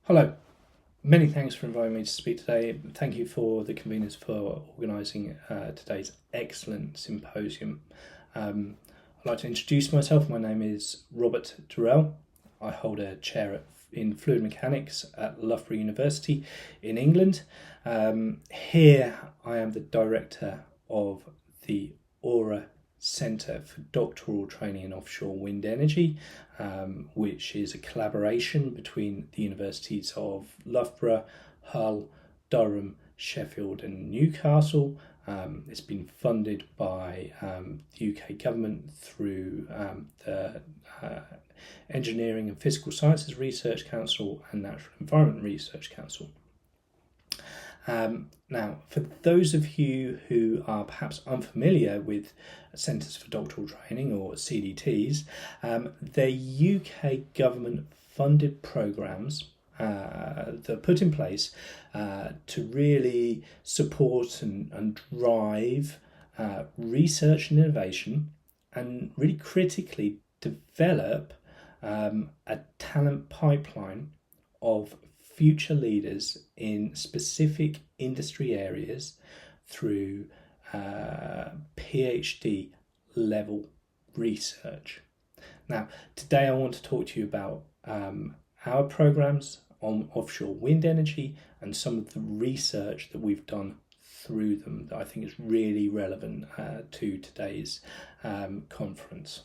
Hello, many thanks for inviting me to speak today. Thank you for the conveners for organising today's excellent symposium. I'd like to introduce myself. My name is Robert Dorrell. I hold a chair in fluid mechanics at Loughborough University in England. Here I am the director of the Aura Centre for Doctoral Training in Offshore Wind Energy, which is a collaboration between the universities of Loughborough, Hull, Durham, Sheffield and Newcastle. It's been funded by the UK government through the Engineering and Physical Sciences Research Council and Natural Environment Research Council. Now, for those of you who are perhaps unfamiliar with Centres for Doctoral Training, or CDTs, they're UK government funded programmes that are put in place to really support and drive research and innovation, and really critically develop a talent pipeline of future leaders in specific industry areas through PhD level research. Now, today I want to talk to you about our programs on offshore wind energy and some of the research that we've done through them that I think is really relevant to today's conference.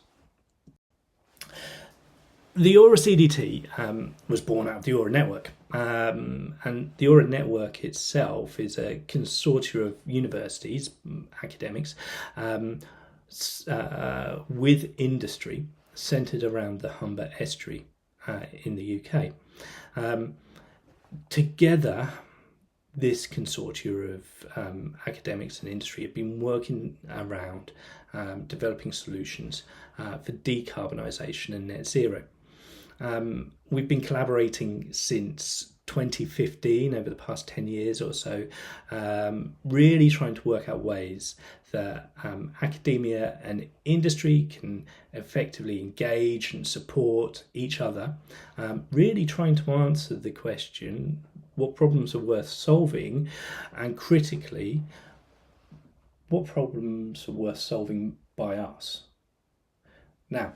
The Aura CDT was born out of the Aura Network, and the Aura Network itself is a consortium of universities, academics, with industry centred around the Humber Estuary in the UK. Together, this consortium of academics and industry have been working around developing solutions for decarbonisation and net zero. We've been collaborating since 2015, over the past 10 years or so, really trying to work out ways that academia and industry can effectively engage and support each other, really trying to answer the question, what problems are worth solving, and critically, what problems are worth solving by us. Now,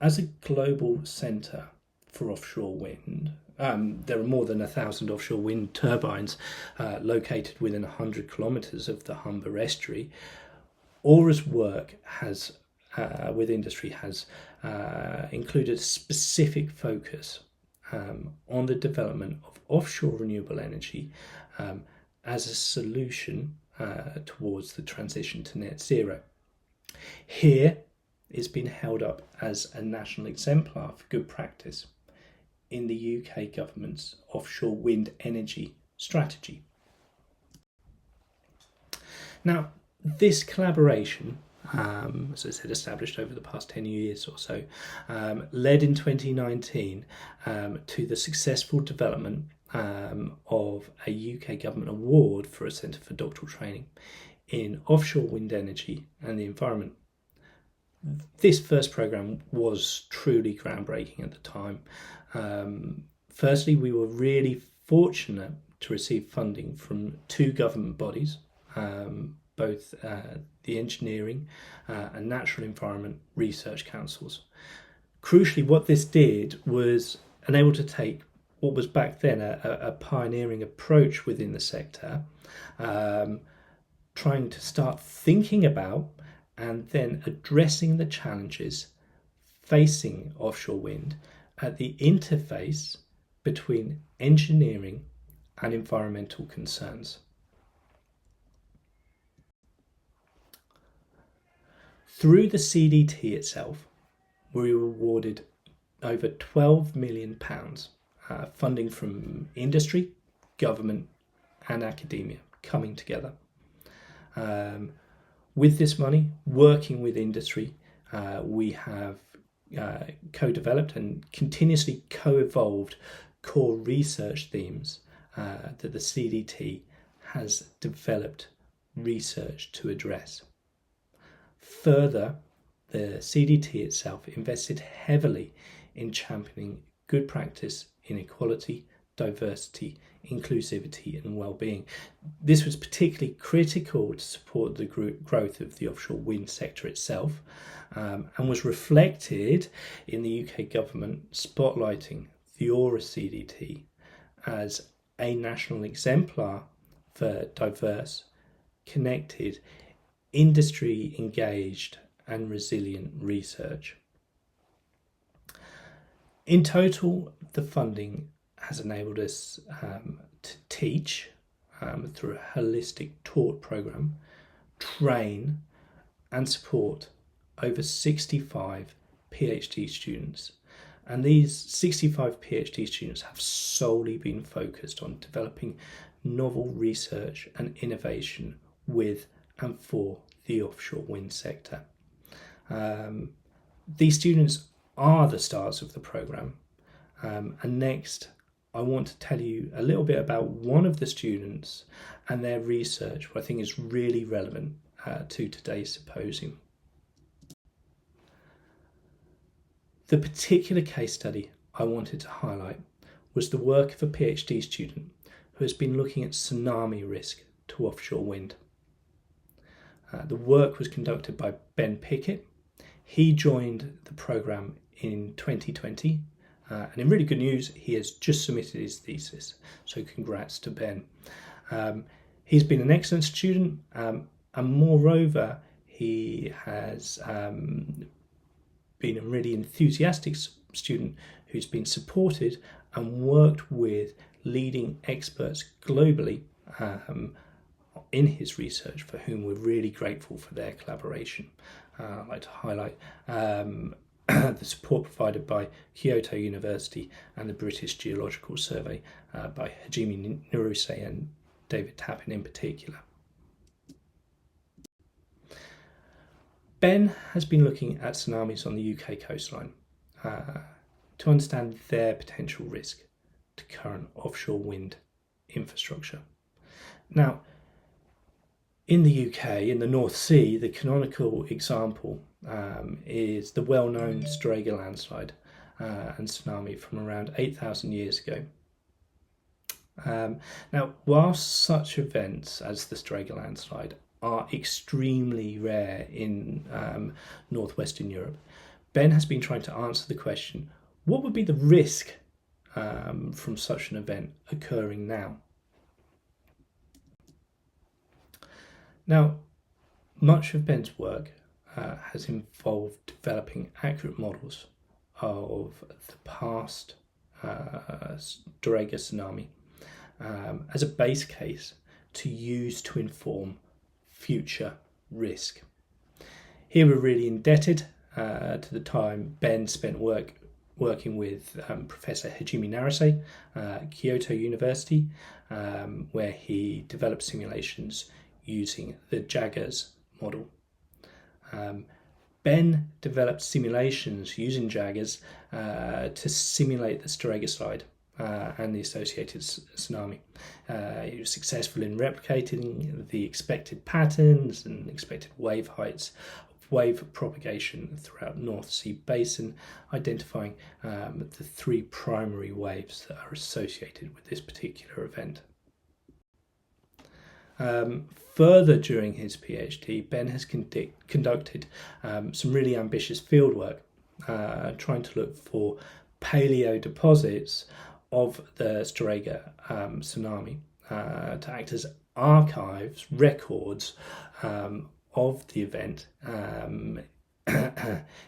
as a global centre for offshore wind, there are more than 1,000 offshore wind turbines located within 100 kilometres of the Humber Estuary. Aura's work has, with industry, has included a specific focus on the development of offshore renewable energy as a solution towards the transition to net zero. Here, it's been held up as a national exemplar for good practice in the UK government's offshore wind energy strategy. Now, this collaboration, as I said, established over the past 10 years or so, led in 2019 to the successful development of a UK government award for a Centre for Doctoral Training in offshore wind energy and the environment. This first programme was truly groundbreaking at the time. Firstly, we were really fortunate to receive funding from two government bodies, both the Engineering and Natural Environment Research Councils. Crucially, what this did was enable to take what was back then a pioneering approach within the sector, trying to start thinking about and then addressing the challenges facing offshore wind at the interface between engineering and environmental concerns. Through the CDT itself, we were awarded over £12 million funding from industry, government and academia coming together. With this money, working with industry, we have co-developed and continuously co-evolved core research themes that the CDT has developed research to address. Further, the CDT itself invested heavily in championing good practice in equality, diversity, inclusivity and well-being. This was particularly critical to support the growth of the offshore wind sector itself, and was reflected in the UK government spotlighting the Aura CDT as a national exemplar for diverse, connected, industry engaged and resilient research. In total, the funding has enabled us to teach through a holistic taught programme, train and support over 65 PhD students. And these 65 PhD students have solely been focused on developing novel research and innovation with and for the offshore wind sector. These students are the stars of the programme. And next, I want to tell you a little bit about one of the students and their research, which I think is really relevant to today's symposium. The particular case study I wanted to highlight was the work of a PhD student who has been looking at tsunami risk to offshore wind. The work was conducted by Ben Pickett. He joined the programme in 2020, and in really good news, he has just submitted his thesis, so congrats to Ben. He's been an excellent student, and moreover, he has been a really enthusiastic student who's been supported and worked with leading experts globally in his research, for whom we're really grateful for their collaboration. I'd like to highlight the support provided by Kyoto University and the British Geological Survey by Hajime Naruse and David Tappan in particular. Ben has been looking at tsunamis on the UK coastline to understand their potential risk to current offshore wind infrastructure. Now, in the UK, in the North Sea, the canonical example is the well-known Dorrell landslide and tsunami from around 8,000 years ago. Now, whilst such events as the Dorrell landslide are extremely rare in northwestern Europe, Ben has been trying to answer the question, what would be the risk from such an event occurring now? Now, much of Ben's work has involved developing accurate models of the past Dorrell tsunami as a base case to use to inform future risk. Here we're really indebted to the time Ben spent working with Professor Hajime Naruse at Kyoto University, where he developed simulations using the JAGGERS model. Ben developed simulations using JAGGERS to simulate the Dorrell slide and the associated tsunami. He was successful in replicating the expected patterns and expected wave heights of wave propagation throughout North Sea Basin, identifying the three primary waves that are associated with this particular event. Further, during his PhD, Ben has conducted some really ambitious fieldwork, trying to look for paleo deposits of the Dorrell tsunami to act as archives, records of the event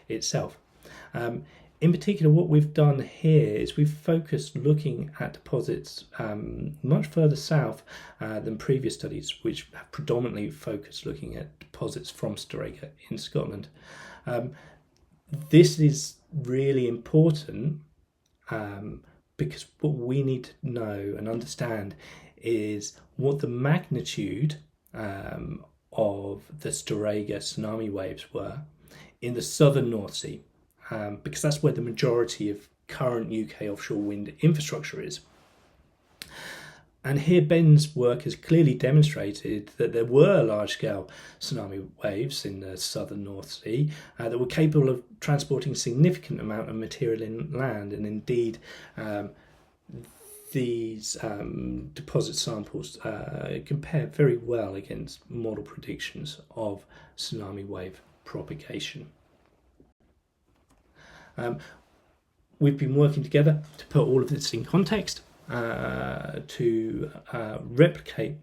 itself. In particular, what we've done here is we've focused looking at deposits much further south than previous studies, which have predominantly focused looking at deposits from Dorrell in Scotland. This is really important because what we need to know and understand is what the magnitude of the Dorrell tsunami waves were in the southern North Sea, because that's where the majority of current UK offshore wind infrastructure is. And here Ben's work has clearly demonstrated that there were large-scale tsunami waves in the southern North Sea that were capable of transporting a significant amount of material inland, and indeed these deposit samples compare very well against model predictions of tsunami wave propagation. We've been working together to put all of this in context to replicate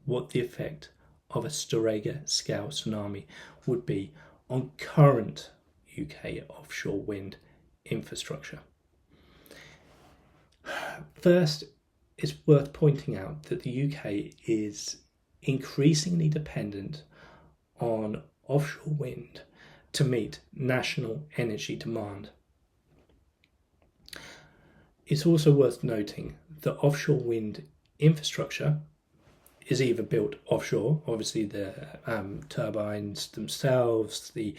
what the effect of a Storegga scale tsunami would be on current UK offshore wind infrastructure. First, it's worth pointing out that the UK is increasingly dependent on offshore wind to meet national energy demand. It's also worth noting that offshore wind infrastructure is either built offshore, obviously the turbines themselves, the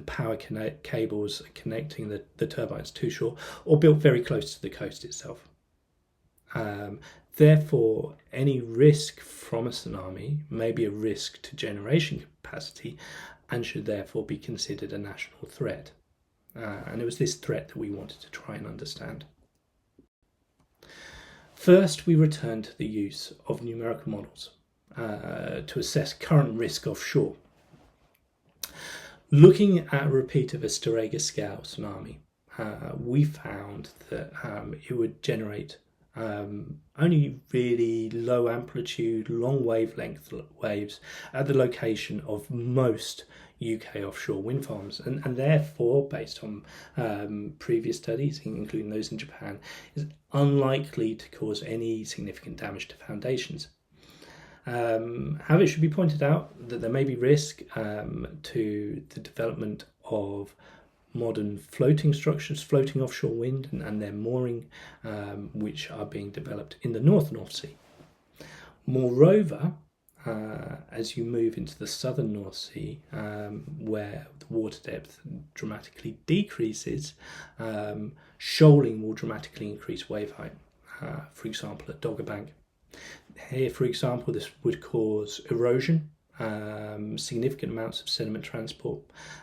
power cables connecting the turbines to shore, or built very close to the coast itself. Therefore, any risk from a tsunami may be a risk to generation capacity and should therefore be considered a national threat. And it was this threat that we wanted to try and understand. First, we return to the use of numerical models to assess current risk offshore. Looking at a repeat of a Storegga scale tsunami, we found that it would generate only really low amplitude, long wavelength waves at the location of most UK offshore wind farms, and therefore, based on previous studies, including those in Japan, is unlikely to cause any significant damage to foundations. However, it should be pointed out that there may be risk to the development of modern floating structures, floating offshore wind, and their mooring, which are being developed in the North Sea. Moreover, as you move into the southern North Sea, where the water depth dramatically decreases, shoaling will dramatically increase wave height. For example, at Dogger Bank. Here, for example, this would cause erosion, significant amounts of sediment transport,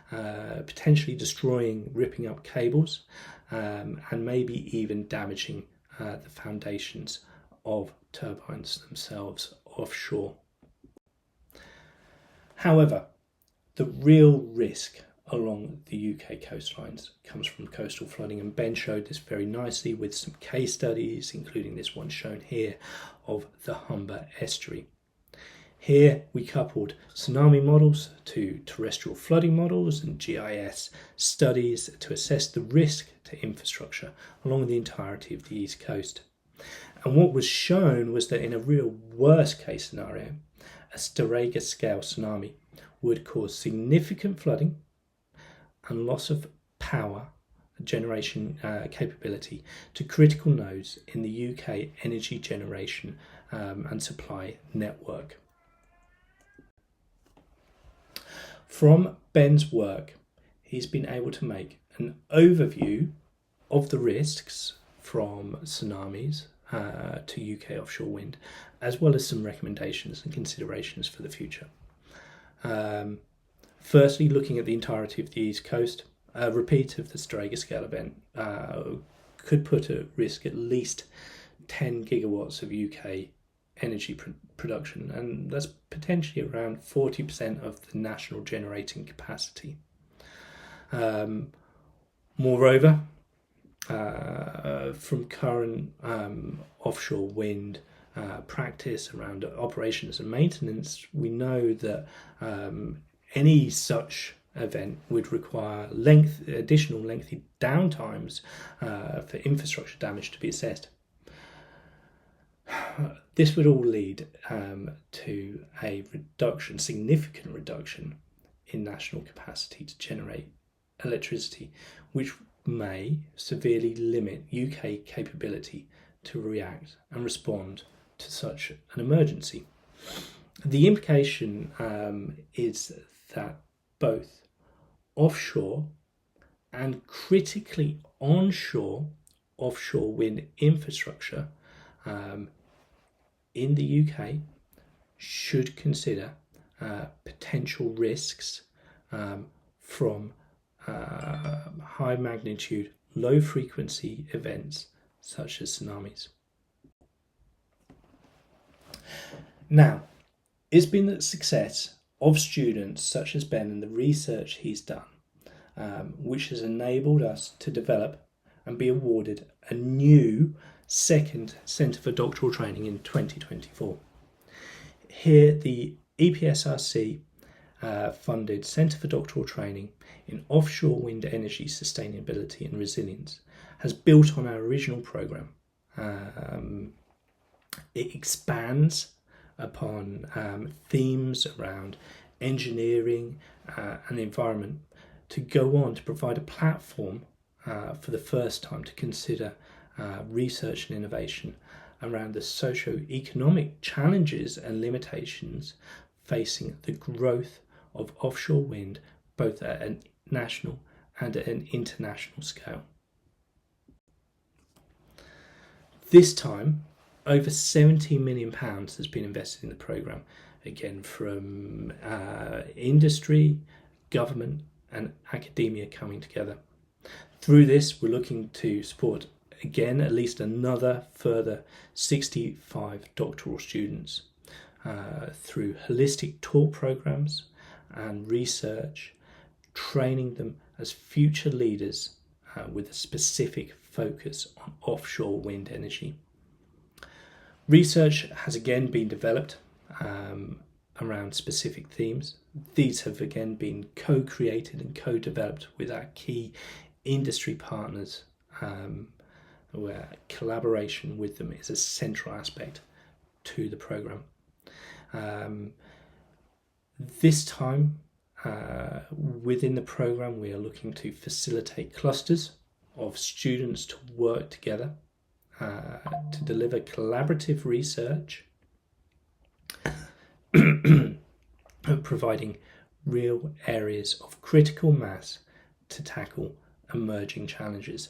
potentially destroying, ripping up cables, and maybe even damaging the foundations of turbines themselves offshore. However, the real risk along the UK coastlines comes from coastal flooding, and Ben showed this very nicely with some case studies, including this one shown here of the Humber estuary. Here we coupled tsunami models to terrestrial flooding models and GIS studies to assess the risk to infrastructure along the entirety of the East Coast. And what was shown was that in a real worst case scenario, a Storegga scale tsunami would cause significant flooding and loss of power generation capability to critical nodes in the UK energy generation and supply network. From Ben's work, he's been able to make an overview of the risks from tsunamis to UK offshore wind, as well as some recommendations and considerations for the future. Firstly, looking at the entirety of the East Coast, a repeat of the Storegga scale event could put at risk at least 10 gigawatts of UK energy production, and that's potentially around 40% of the national generating capacity. Moreover, from current offshore wind practice around operations and maintenance, we know that any such event would require additional lengthy downtimes for infrastructure damage to be assessed. This would all lead to a significant reduction in national capacity to generate electricity, which may severely limit UK capability to react and respond to such an emergency. The implication is that both offshore and critically onshore offshore wind infrastructure in the UK should consider potential risks from high magnitude, low frequency events such as tsunamis. Now, it's been the success of students such as Ben and the research he's done, which has enabled us to develop and be awarded a new second Centre for Doctoral Training in 2024. Here, the EPSRC funded Centre for Doctoral Training in Offshore Wind Energy Sustainability and Resilience has built on our original programme. It expands upon themes around engineering and the environment to go on to provide a platform for the first time to consider research and innovation around the socio-economic challenges and limitations facing the growth of offshore wind, both at a national and at an international scale. This time, over £70 million has been invested in the programme, again from industry, government and academia coming together. Through this, we're looking to support, again, at least another further 65 doctoral students through holistic talk programmes and research, training them as future leaders with a specific focus on offshore wind energy. Research has again been developed around specific themes. These have again been co-created and co-developed with our key industry partners, where collaboration with them is a central aspect to the programme. This time, within the programme, we are looking to facilitate clusters of students to work together to deliver collaborative research, providing real areas of critical mass to tackle emerging challenges.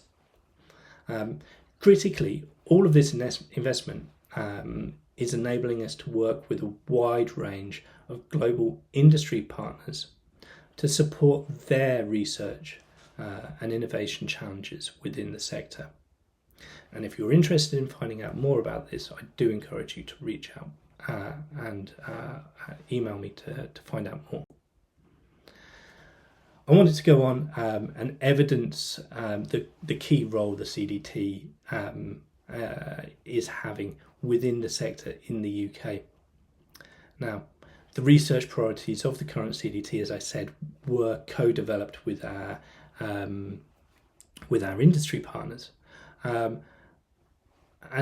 Critically, all of this investment is enabling us to work with a wide range of global industry partners to support their research and innovation challenges within the sector. And if you're interested in finding out more about this, I do encourage you to reach out and email me to find out more. I wanted to go on and evidence the key role the CDT is having within the sector in the UK. Now, the research priorities of the current CDT, as I said, were co-developed with our industry partners. And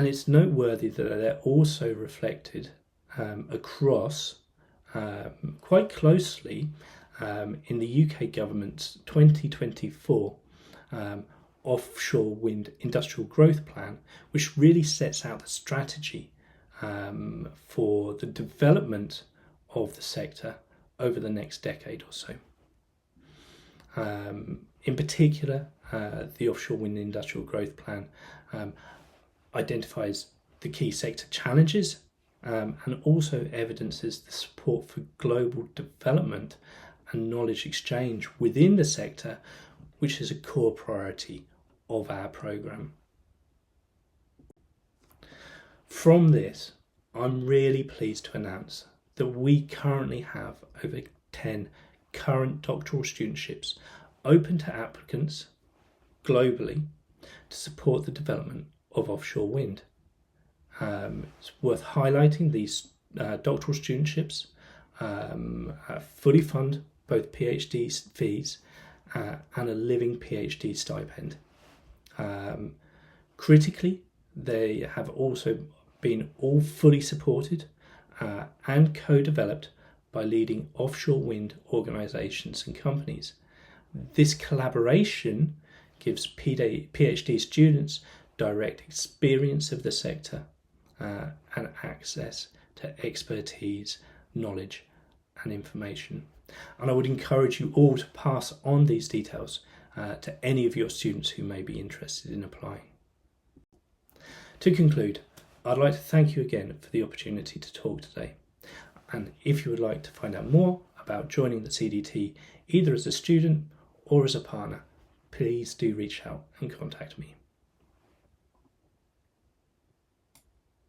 it's noteworthy that they're also reflected across quite closely in the UK government's 2024 offshore wind industrial growth plan, which really sets out the strategy for the development of the sector over the next decade or so. In particular, the offshore wind industrial growth plan identifies the key sector challenges and also evidences the support for global development and knowledge exchange within the sector, which is a core priority of our programme. From this, I'm really pleased to announce that we currently have over 10 current doctoral studentships open to applicants globally to support the development of offshore wind. It's worth highlighting these doctoral studentships fully fund both PhD fees and a living PhD stipend. Critically, they have also been all fully supported and co-developed by leading offshore wind organisations and companies. This collaboration gives PhD students direct experience of the sector and access to expertise, knowledge and information. And I would encourage you all to pass on these details to any of your students who may be interested in applying. To conclude, I'd like to thank you again for the opportunity to talk today. And if you would like to find out more about joining the CDT, either as a student or as a partner, please do reach out and contact me.